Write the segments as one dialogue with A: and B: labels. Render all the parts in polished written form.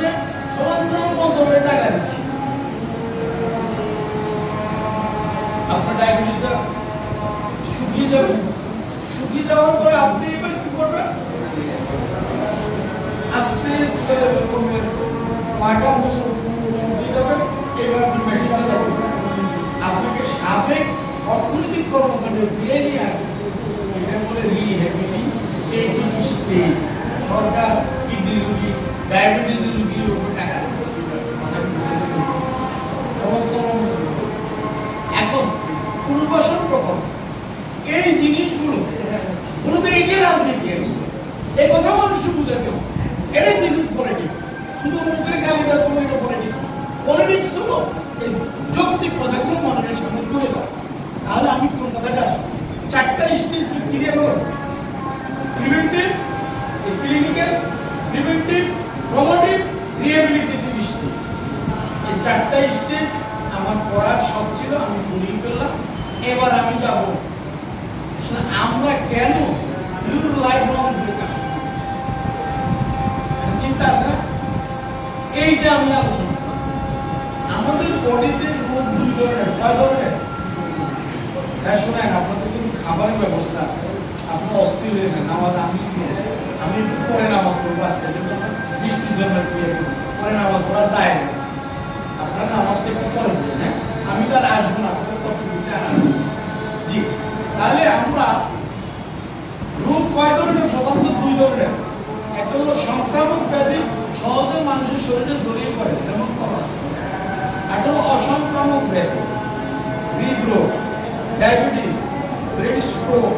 A: হচ্ছে সমাজকর্ম বন্ধ করে টাকা দিচ্ছে। আপনার ডায়াবেটিসটা শুকিয়ে যাবে, শুকিয়ে যাওয়ার পরে আপনি এবার কি করবেন? আস্তে আস্তে কমে পাটা বছর শুকিয়ে যাবে, এবার আপনি মেশিন চালাবেন। আপনাকে সাবেক অর্থনৈতিক কর্মকাণ্ডে ফিরে নিয়ে আসবে, এটা বলে রিহ্যাবিলিটেটিভ স্টেজ। সরকার কিডনি রোগী, ডায়াবেটিস রোগীর উপর টাকা এখন পুনর্বাসন প্রকল্প, এই জিনিসগুলো মূলত এটি রাজনীতি। এই কথা মানুষকে বুঝাতে হবে, এটাই দিস ইজ পলিটিক্স। শুধু মুখের গালি দেওয়া কোনো এটা পলিটিক্স না। পলিটিক্স হলো এই যৌক্তিক কথাগুলো মানুষের সামনে তুলে দেওয়া। তাহলে আমি কোন কথাটা আসবো? 4টা স্টেজ ক্লিয়ার করব। Preventive, clinical, preventive, promotive, rehabilitative stage. এই 4টা স্টেজ আমার পড়ার শখ ছিল, আমি পড়িয়ে ফেললাম। এবার আমি যাব আমরা কেন লাইফ লং কাজ করব, চিন্তা আছে না? এইটা আমি আলোচনা করব। আমাদের বডিতে রোগ 2 ধরনের। কয় ধরনের? হ্যাঁ শোনেন, আপনাদের কিন্তু খাবারের ব্যবস্থা আছে, আপনার অস্থির হয়ে যান। আমি একটু পরে নামাজ পড়বো আজকে, বৃষ্টির জন্য পরে নামাজ পড়া যায় না। আপনার নামাজটা একটু পরে পড়বেন। হ্যাঁ, আমি তার আসবো না, আপনাদের কষ্ট দিতে আর জি। তাহলে আমরা রোগ কয় ধরনের? প্রধানত 2 ধরনের। একটা হলো সংক্রামক ব্যাধি, সহজে মানুষের শরীরে ছড়িয়ে পড়ে, যেমন করোনা। একটা হলো অসংক্রামক ব্যাধি, হৃদরোগ, ডায়াবেটিস, ব্রেন স্ট্রোক,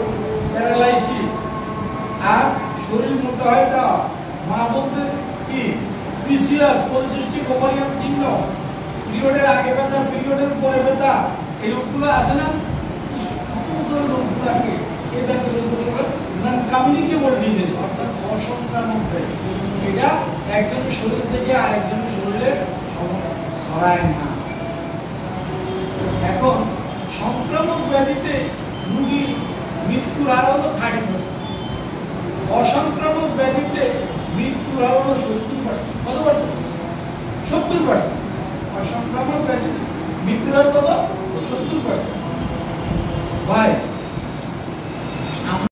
A: প্যারালাইসিস। আর শরীর মোটা হয়ে যাওয়া, মা বলতে কি পিসিএস, পলিসিস্টিক ওভারিয়ান সিনড্রোম, পিরিয়ডের আগে ব্যথা, পিরিয়ডের পরে ব্যথা, এই রোগগুলো আছে না? রোগগুলোকে এটাকে নন কমিউনিকেবল ডিজিজ, অর্থাৎ অসংক্রামক ব্যাধি। এটা একজনের শরীর থেকে আরেকজনের শরীরে ছড়ায় না। এখন সংক্রামক ব্যাধিতে রোগী মৃত্যুর হার হলো 30%, অসংক্রামক ব্যাধিতে মৃত্যুর হার হলো 70%। কত পার্সেন্ট? 70%। অসংক্রামক ব্যাধিতে মৃত্যুর হার কত? 70%। ভাই